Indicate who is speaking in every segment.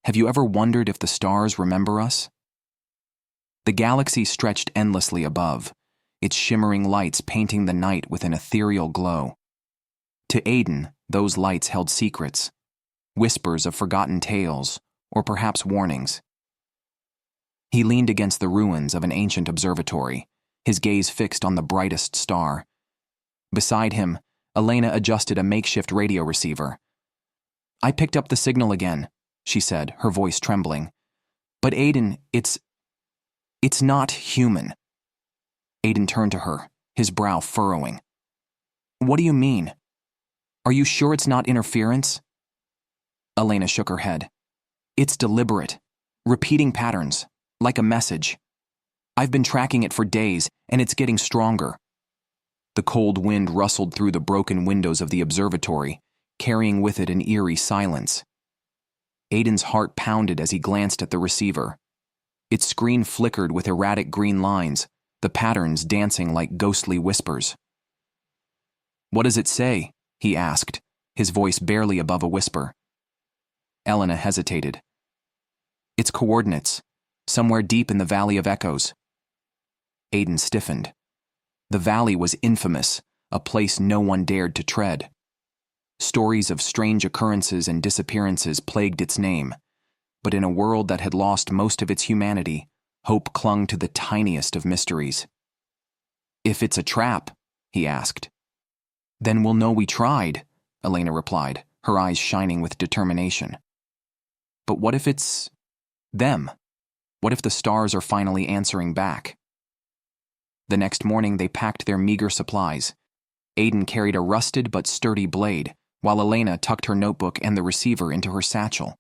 Speaker 1: Have you ever wondered if the stars remember us? The galaxy stretched endlessly above, its shimmering lights painting the night with an ethereal glow. To Aiden, those lights held secrets, whispers of forgotten tales, or perhaps warnings. He leaned against the ruins of an ancient observatory, his gaze fixed on the brightest star. Beside him, Elena adjusted a makeshift radio receiver. "I picked up the signal again," she said, her voice trembling. "But Aiden, it's not human." Aiden turned to her, his brow furrowing. "What do you mean? Are you sure it's not interference?" Elena shook her head. "It's deliberate, repeating patterns, like a message. I've been tracking it for days, and it's getting stronger." The cold wind rustled through the broken windows of the observatory, carrying with it an eerie silence. Aiden's heart pounded as he glanced at the receiver. Its screen flickered with erratic green lines, the patterns dancing like ghostly whispers. "What does it say?" he asked, his voice barely above a whisper. Elena hesitated. "It's coordinates, somewhere deep in the Valley of Echoes." Aiden stiffened. The valley was infamous, a place no one dared to tread. Stories of strange occurrences and disappearances plagued its name, but in a world that had lost most of its humanity, hope clung to the tiniest of mysteries. "If it's a trap," he asked. "Then we'll know we tried," Elena replied, her eyes shining with determination. "But what if it's them? What if the stars are finally answering back?" The next morning they packed their meager supplies. Aiden carried a rusted but sturdy blade, while Elena tucked her notebook and the receiver into her satchel.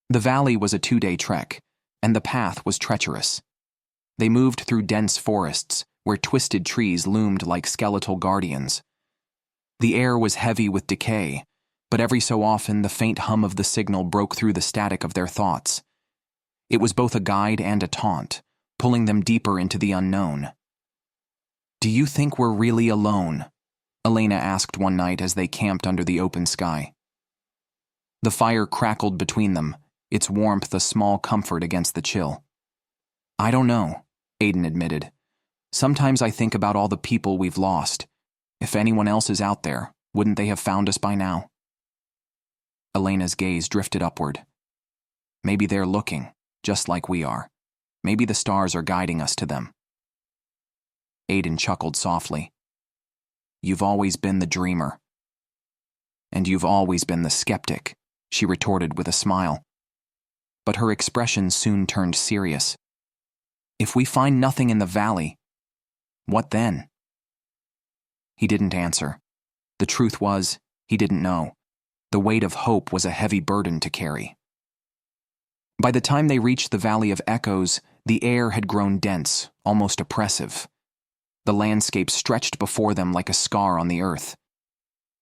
Speaker 1: The valley was a 2-day trek, and the path was treacherous. They moved through dense forests, where twisted trees loomed like skeletal guardians. The air was heavy with decay, but every so often the faint hum of the signal broke through the static of their thoughts. It was both a guide and a taunt, pulling them deeper into the unknown. "Do you think we're really alone?" Elena asked one night as they camped under the open sky. The fire crackled between them, its warmth a small comfort against the chill. "I don't know," Aiden admitted. "Sometimes I think about all the people we've lost. If anyone else is out there, wouldn't they have found us by now?" Elena's gaze drifted upward. "Maybe they're looking, just like we are. Maybe the stars are guiding us to them." Aiden chuckled softly. "You've always been the dreamer." "And you've always been the skeptic," she retorted with a smile. But her expression soon turned serious. "If we find nothing in the valley, what then?" He didn't answer. The truth was, he didn't know. The weight of hope was a heavy burden to carry. By the time they reached the Valley of Echoes, the air had grown dense, almost oppressive. The landscape stretched before them like a scar on the earth.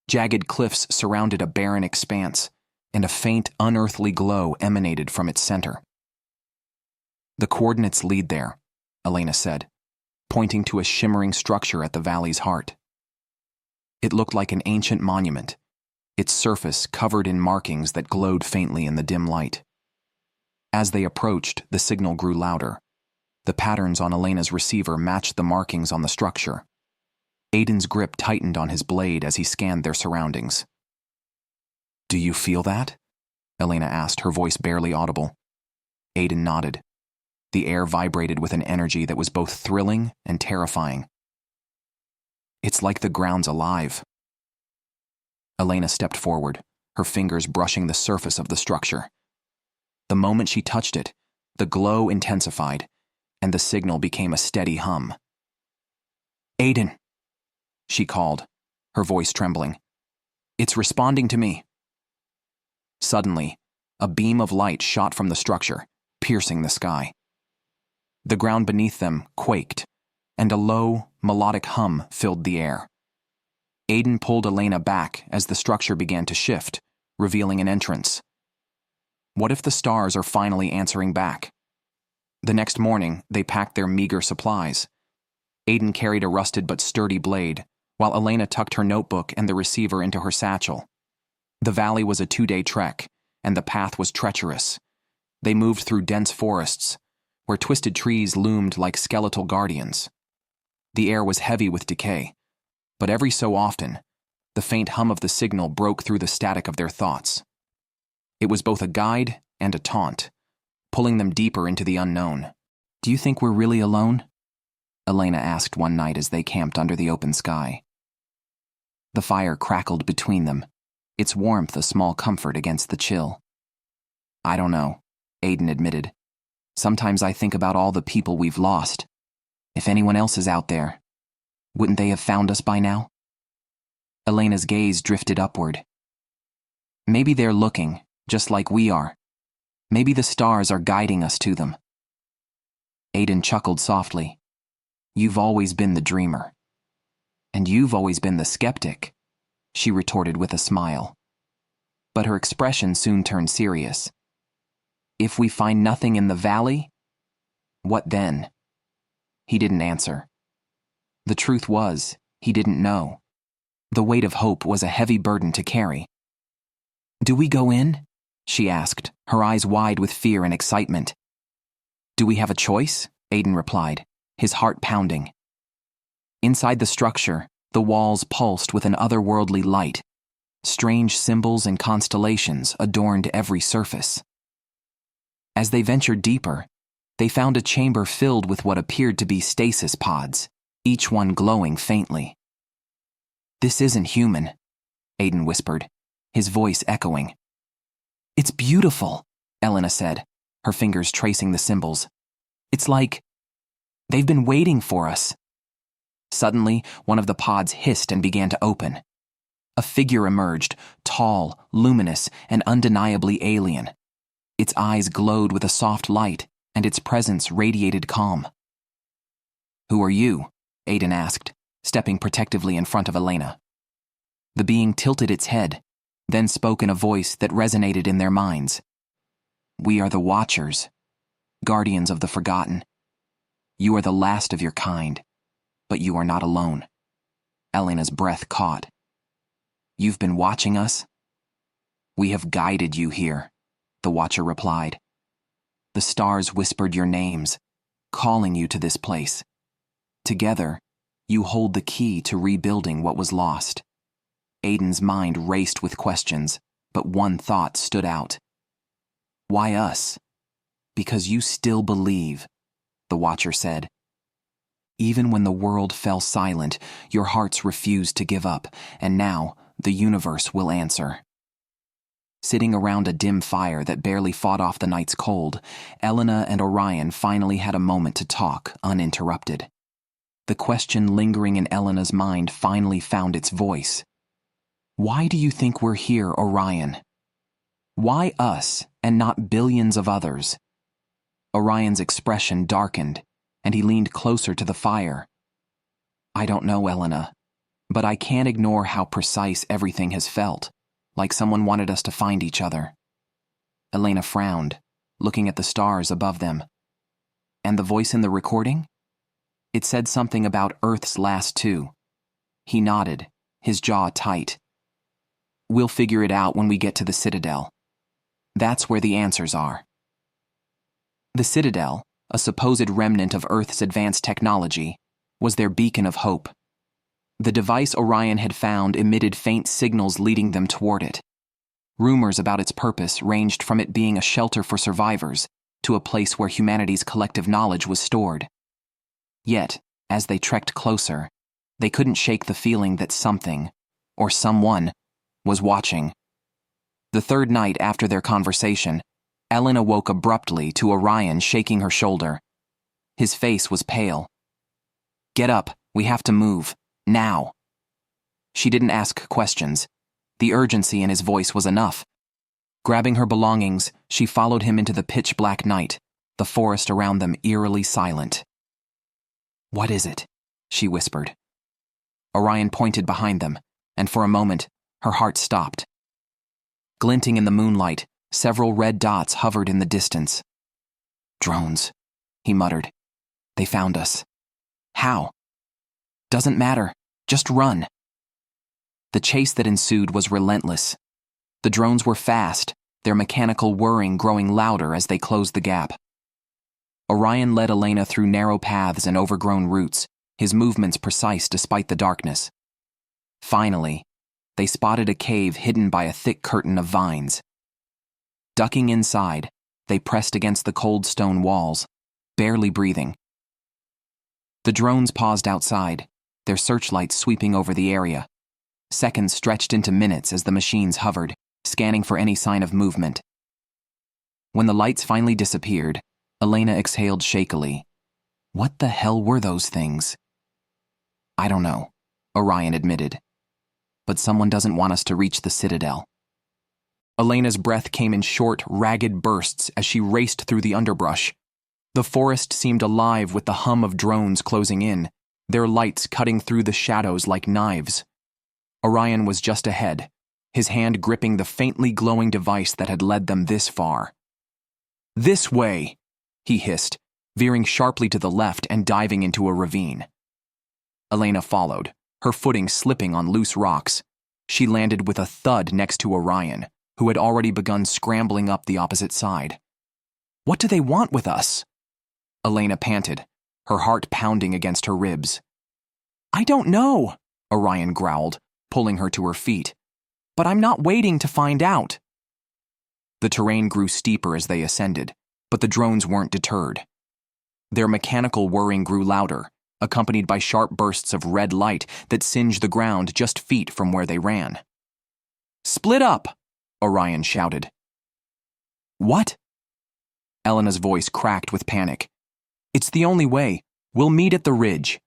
Speaker 1: Jagged cliffs surrounded a barren expanse, and a faint, unearthly glow emanated from its center. "The coordinates lead there," Elena said, pointing to a shimmering structure at the valley's heart. It looked like an ancient monument, its surface covered in markings that glowed faintly in the dim light. As they approached, the signal grew louder. The patterns on Elena's receiver matched the markings on the structure. Aiden's grip tightened on his blade as he scanned their surroundings. "Do you feel that?" Elena asked, her voice barely audible. Aiden nodded. The air vibrated with an energy that was both thrilling and terrifying. "It's like the ground's alive." Elena stepped forward, her fingers brushing the surface of the structure. The moment she touched it, the glow intensified, and the signal became a steady hum. "Aiden," she called, her voice trembling. "It's responding to me." Suddenly, a beam of light shot from the structure, piercing the sky. The ground beneath them quaked, and a low, melodic hum filled the air. Aiden pulled Elena back as the structure began to shift, revealing an entrance. What if the stars are finally answering back? The next morning, they packed their meager supplies. Aiden carried a rusted but sturdy blade, while Elena tucked her notebook and the receiver into her satchel. The valley was a 2-day trek, and the path was treacherous. They moved through dense forests, where twisted trees loomed like skeletal guardians. The air was heavy with decay, but every so often, the faint hum of the signal broke through the static of their thoughts. It was both a guide and a taunt, pulling them deeper into the unknown. "Do you think we're really alone?" Elena asked one night as they camped under the open sky. The fire crackled between them, its warmth a small comfort against the chill. "I don't know," Aiden admitted. "Sometimes I think about all the people we've lost. If anyone else is out there, wouldn't they have found us by now?" Elena's gaze drifted upward. "Maybe they're looking, just like we are. Maybe the stars are guiding us to them." Aiden chuckled softly. "You've always been the dreamer." "And you've always been the skeptic," she retorted with a smile. But her expression soon turned serious. "If we find nothing in the valley, what then?" He didn't answer. The truth was, he didn't know. The weight of hope was a heavy burden to carry. "Do we go in?" she asked, her eyes wide with fear and excitement. "Do we have a choice?" Aiden replied, his heart pounding. Inside the structure, the walls pulsed with an otherworldly light. Strange symbols and constellations adorned every surface. As they ventured deeper, they found a chamber filled with what appeared to be stasis pods, each one glowing faintly. "This isn't human," Aiden whispered, his voice echoing. "It's beautiful," Elena said, her fingers tracing the symbols. "It's like they've been waiting for us." Suddenly, one of the pods hissed and began to open. A figure emerged, tall, luminous, and undeniably alien. Its eyes glowed with a soft light, and its presence radiated calm. "Who are you?" Aiden asked, stepping protectively in front of Elena. The being tilted its head, then spoke in a voice that resonated in their minds. "We are the Watchers, guardians of the forgotten. You are the last of your kind, but you are not alone." Elena's breath caught. "You've been watching us?" "We have guided you here," the Watcher replied. "The stars whispered your names, calling you to this place. Together, you hold the key to rebuilding what was lost." Aiden's mind raced with questions, but one thought stood out. "Why us?" "Because you still believe," the Watcher said. "Even when the world fell silent, your hearts refused to give up, and now the universe will answer." Sitting around a dim fire that barely fought off the night's cold, Elena and Orion finally had a moment to talk, uninterrupted. The question lingering in Elena's mind finally found its voice. "Why do you think we're here, Orion? Why us, and not billions of others?" Orion's expression darkened, and he leaned closer to the fire. "I don't know, Elena, but I can't ignore how precise everything has felt, like someone wanted us to find each other." Elena frowned, looking at the stars above them. "And the voice in the recording? It said something about Earth's last two." He nodded, his jaw tight. "We'll figure it out when we get to the Citadel. That's where the answers are." The Citadel, a supposed remnant of Earth's advanced technology, was their beacon of hope. The device Orion had found emitted faint signals leading them toward it. Rumors about its purpose ranged from it being a shelter for survivors to a place where humanity's collective knowledge was stored. Yet, as they trekked closer, they couldn't shake the feeling that something, or someone, was watching. The third night after their conversation, Ellen awoke abruptly to Orion shaking her shoulder. His face was pale. "Get up, we have to move, now." She didn't ask questions. The urgency in his voice was enough. Grabbing her belongings, she followed him into the pitch-black night, the forest around them eerily silent. "What is it?" she whispered. Orion pointed behind them, and for a moment, her heart stopped. Glinting in the moonlight, several red dots hovered in the distance. "Drones," he muttered. "They found us." "How?" "Doesn't matter. Just run." The chase that ensued was relentless. The drones were fast, their mechanical whirring growing louder as they closed the gap. Orion led Elena through narrow paths and overgrown roots, his movements precise despite the darkness. Finally, they spotted a cave hidden by a thick curtain of vines. Ducking inside, they pressed against the cold stone walls, barely breathing. The drones paused outside, their searchlights sweeping over the area. Seconds stretched into minutes as the machines hovered, scanning for any sign of movement. When the lights finally disappeared, Elena exhaled shakily. What the hell were those things? I don't know, Orion admitted. But someone doesn't want us to reach the Citadel. Elena's breath came in short, ragged bursts as she raced through the underbrush. The forest seemed alive with the hum of drones closing in, their lights cutting through the shadows like knives. Orion was just ahead, his hand gripping the faintly glowing device that had led them this far. This way, he hissed, veering sharply to the left and diving into a ravine. Elena followed, her footing slipping on loose rocks. She landed with a thud next to Orion, who had already begun scrambling up the opposite side. What do they want with us? Elena panted, her heart pounding against her ribs. I don't know, Orion growled, pulling her to her feet. But I'm not waiting to find out. The terrain grew steeper as they ascended, but the drones weren't deterred. Their mechanical whirring grew louder, accompanied by sharp bursts of red light that singed the ground just feet from where they ran. Split up, Orion shouted. What? Elena's voice cracked with panic. It's the only way. We'll meet at the ridge.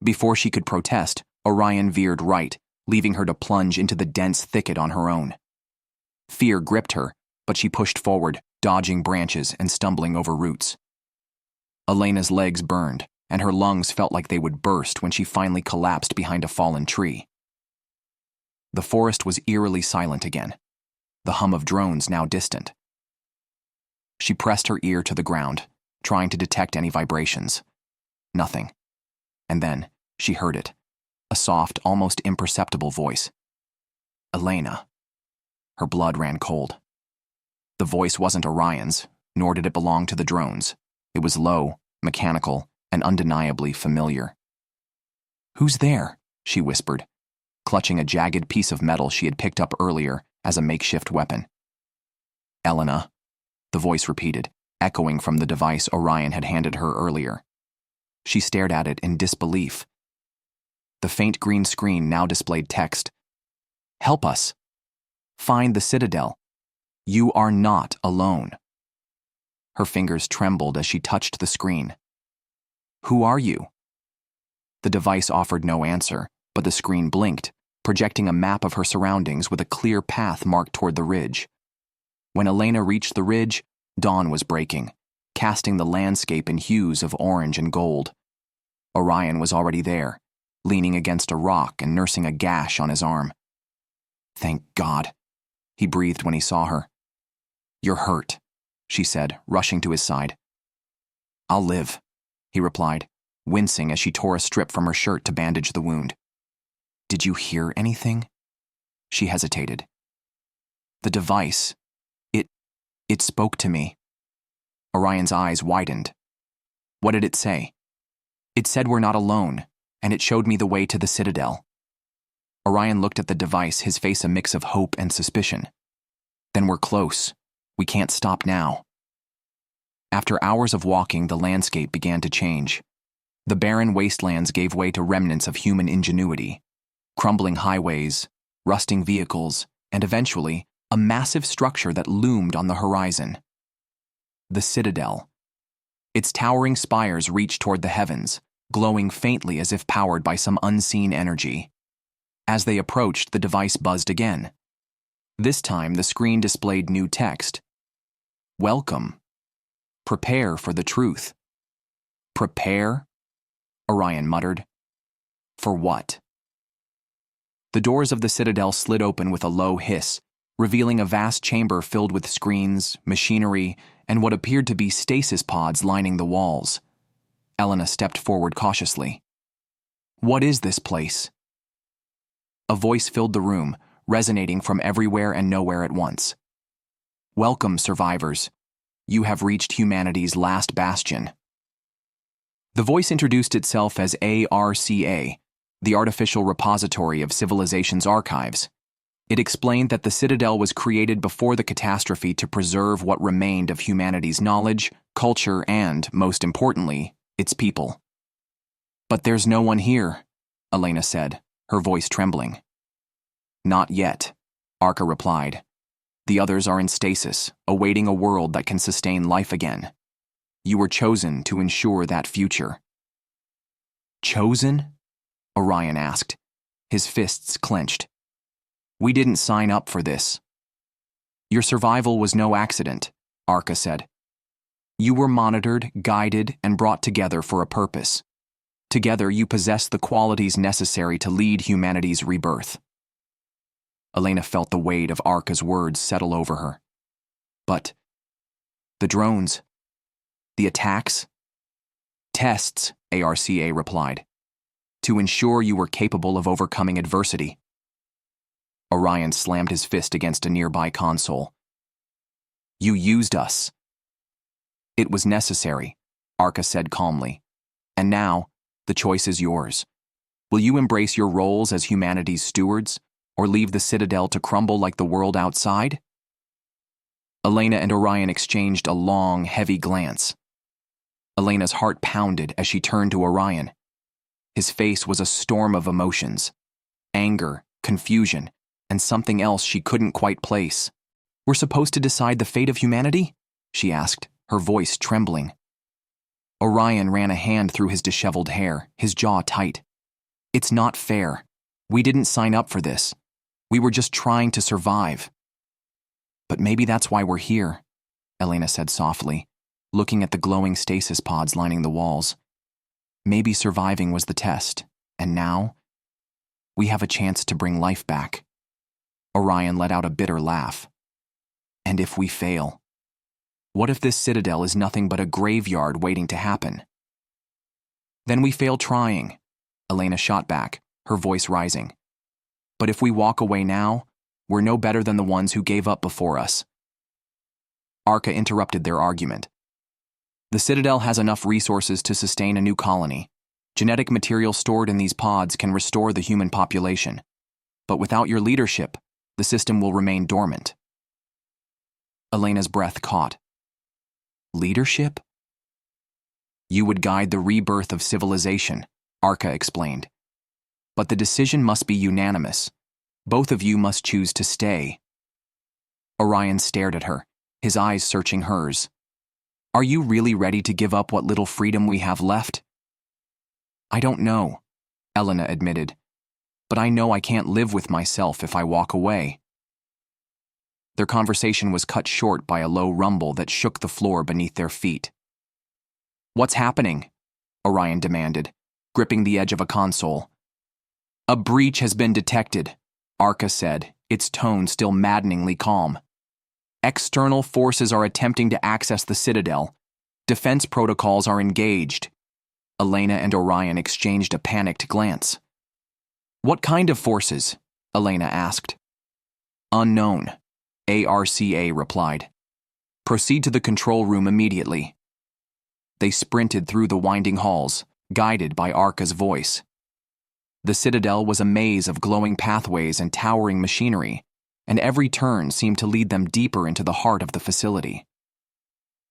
Speaker 1: Before she could protest, Orion veered right, leaving her to plunge into the dense thicket on her own. Fear gripped her, but she pushed forward, dodging branches and stumbling over roots. Elena's legs burned, and her lungs felt like they would burst when she finally collapsed behind a fallen tree. The forest was eerily silent again, the hum of drones now distant. She pressed her ear to the ground, trying to detect any vibrations. Nothing. And then she heard it, a soft, almost imperceptible voice. Elena. Her blood ran cold. The voice wasn't Orion's, nor did it belong to the drones. It was low, mechanical, and undeniably familiar. Who's there? She whispered, clutching a jagged piece of metal she had picked up earlier as a makeshift weapon. Elena, the voice repeated, echoing from the device Orion had handed her earlier. She stared at it in disbelief. The faint green screen now displayed text. Help us. Find the Citadel. You are not alone. Her fingers trembled as she touched the screen. Who are you? The device offered no answer, but the screen blinked, projecting a map of her surroundings with a clear path marked toward the ridge. When Elena reached the ridge, dawn was breaking, casting the landscape in hues of orange and gold. Orion was already there, leaning against a rock and nursing a gash on his arm. Thank God, he breathed when he saw her. You're hurt, she said, rushing to his side. I'll live, he replied, wincing as she tore a strip from her shirt to bandage the wound. Did you hear anything? She hesitated. The device, it spoke to me. Orion's eyes widened. What did it say? It said we're not alone, and it showed me the way to the Citadel. Orion looked at the device, his face a mix of hope and suspicion. Then we're close. We can't stop now. After hours of walking, the landscape began to change. The barren wastelands gave way to remnants of human ingenuity. Crumbling highways, rusting vehicles, and eventually, a massive structure that loomed on the horizon. The Citadel. Its towering spires reached toward the heavens, glowing faintly as if powered by some unseen energy. As they approached, the device buzzed again. This time, the screen displayed new text. Welcome. Prepare for the truth. Prepare? Orion muttered. For what? The doors of the Citadel slid open with a low hiss, revealing a vast chamber filled with screens, machinery, and what appeared to be stasis pods lining the walls. Elena stepped forward cautiously. What is this place? A voice filled the room, resonating from everywhere and nowhere at once. Welcome, survivors. You have reached humanity's last bastion. The voice introduced itself as ARCA, the Artificial Repository of Civilization's Archives. It explained that the Citadel was created before the catastrophe to preserve what remained of humanity's knowledge, culture, and, most importantly, its people. But there's no one here, Elena said, her voice trembling. Not yet, Arca replied. The others are in stasis, awaiting a world that can sustain life again. You were chosen to ensure that future. Chosen? Orion asked, his fists clenched. We didn't sign up for this. Your survival was no accident, Arca said. You were monitored, guided, and brought together for a purpose. Together, you possess the qualities necessary to lead humanity's rebirth. Elena felt the weight of Arca's words settle over her. But the drones, the attacks? Tests, ARCA replied, to ensure you were capable of overcoming adversity. Orion slammed his fist against a nearby console. You used us. It was necessary, Arca said calmly. And now, the choice is yours. Will you embrace your roles as humanity's stewards, or leave the Citadel to crumble like the world outside? Elena and Orion exchanged a long, heavy glance. Elena's heart pounded as she turned to Orion. His face was a storm of emotions. Anger, confusion, and something else she couldn't quite place. We're supposed to decide the fate of humanity? She asked, her voice trembling. Orion ran a hand through his disheveled hair, his jaw tight. It's not fair. We didn't sign up for this. We were just trying to survive. But maybe that's why we're here, Elena said softly, looking at the glowing stasis pods lining the walls. Maybe surviving was the test, and now we have a chance to bring life back. Orion let out a bitter laugh. And if we fail? What if this Citadel is nothing but a graveyard waiting to happen? Then we fail trying, Elena shot back, her voice rising. But if we walk away now, we're no better than the ones who gave up before us. Arca interrupted their argument. The Citadel has enough resources to sustain a new colony. Genetic material stored in these pods can restore the human population. But without your leadership, the system will remain dormant. Elena's breath caught. Leadership? You would guide the rebirth of civilization, Arca explained. But the decision must be unanimous. Both of you must choose to stay. Orion stared at her, his eyes searching hers. Are you really ready to give up what little freedom we have left? I don't know, Elena admitted. But I know I can't live with myself if I walk away. Their conversation was cut short by a low rumble that shook the floor beneath their feet. What's happening? Orion demanded, gripping the edge of a console. A breach has been detected, Arca said, its tone still maddeningly calm. External forces are attempting to access the Citadel. Defense protocols are engaged. Elena and Orion exchanged a panicked glance. What kind of forces? Elena asked. Unknown, ARCA replied. Proceed to the control room immediately. They sprinted through the winding halls, guided by Arca's voice. The Citadel was a maze of glowing pathways and towering machinery, and every turn seemed to lead them deeper into the heart of the facility.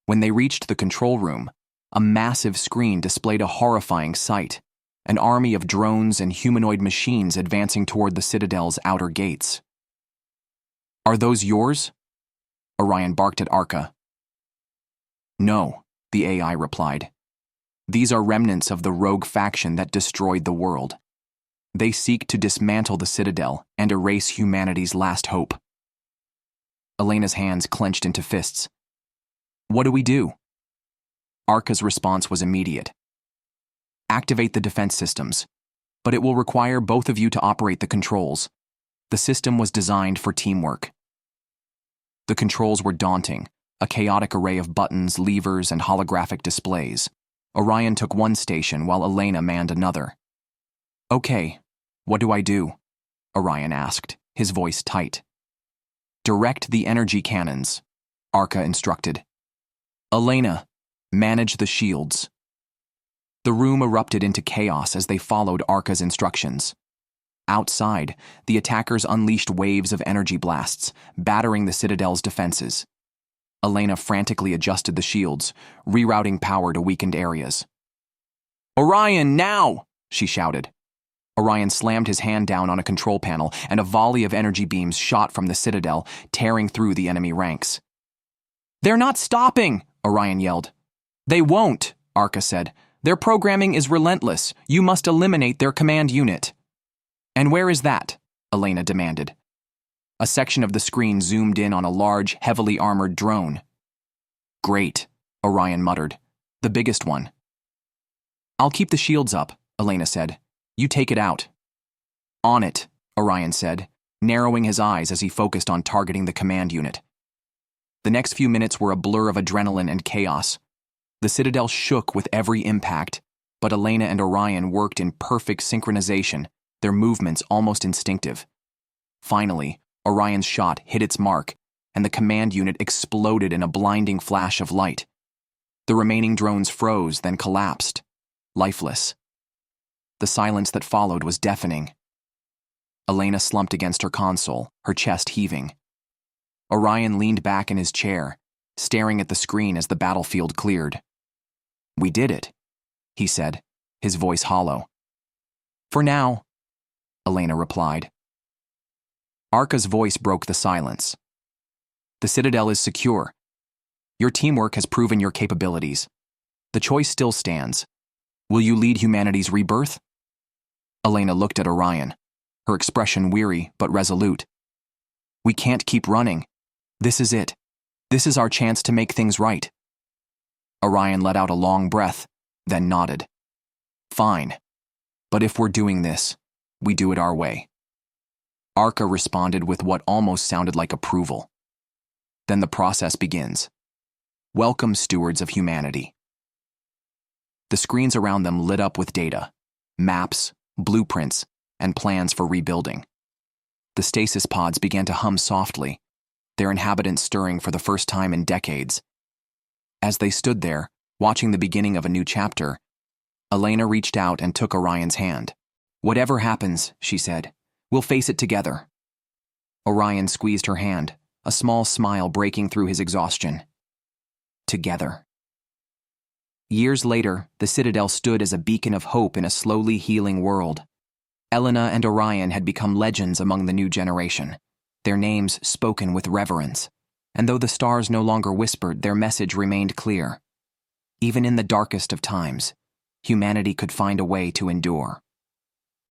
Speaker 1: When they reached the control room, a massive screen displayed a horrifying sight, an army of drones and humanoid machines advancing toward the Citadel's outer gates. Are those yours? Orion barked at Arca. No, the AI replied. These are remnants of the rogue faction that destroyed the world. They seek to dismantle the Citadel and erase humanity's last hope. Elena's hands clenched into fists. What do we do? Arca's response was immediate. Activate the defense systems, but it will require both of you to operate the controls. The system was designed for teamwork. The controls were daunting, a chaotic array of buttons, levers, and holographic displays. Orion took one station while Elena manned another. Okay, what do I do? Orion asked, his voice tight. Direct the energy cannons, Arca instructed. Elena, manage the shields. The room erupted into chaos as they followed Arca's instructions. Outside, the attackers unleashed waves of energy blasts, battering the Citadel's defenses. Elena frantically adjusted the shields, rerouting power to weakened areas. Orion, now! She shouted. Orion slammed his hand down on a control panel, and a volley of energy beams shot from the Citadel, tearing through the enemy ranks. They're not stopping, Orion yelled. They won't, Arca said. Their programming is relentless. You must eliminate their command unit. And where is that? Elena demanded. A section of the screen zoomed in on a large, heavily armored drone. Great, Orion muttered. The biggest one. I'll keep the shields up, Elena said. You take it out. On it, Orion said, narrowing his eyes as he focused on targeting the command unit. The next few minutes were a blur of adrenaline and chaos. The Citadel shook with every impact, but Elena and Orion worked in perfect synchronization, their movements almost instinctive. Finally, Orion's shot hit its mark, and the command unit exploded in a blinding flash of light. The remaining drones froze, then collapsed, lifeless. The silence that followed was deafening. Elena slumped against her console, her chest heaving. Orion leaned back in his chair, staring at the screen as the battlefield cleared. We did it, he said, his voice hollow. For now, Elena replied. Arca's voice broke the silence. The Citadel is secure. Your teamwork has proven your capabilities. The choice still stands. Will you lead humanity's rebirth? Elena looked at Orion, her expression weary but resolute. We can't keep running. This is it. This is our chance to make things right. Orion let out a long breath, then nodded. Fine. But if we're doing this, we do it our way. Arca responded with what almost sounded like approval. Then the process begins. Welcome, stewards of humanity. The screens around them lit up with data, maps, blueprints, and plans for rebuilding. The stasis pods began to hum softly, their inhabitants stirring for the first time in decades. As they stood there, watching the beginning of a new chapter, Elena reached out and took Orion's hand. Whatever happens, she said, we'll face it together. Orion squeezed her hand, a small smile breaking through his exhaustion. Together. Years later, the Citadel stood as a beacon of hope in a slowly healing world. Elena and Orion had become legends among the new generation, their names spoken with reverence, and though the stars no longer whispered, their message remained clear. Even in the darkest of times, humanity could find a way to endure.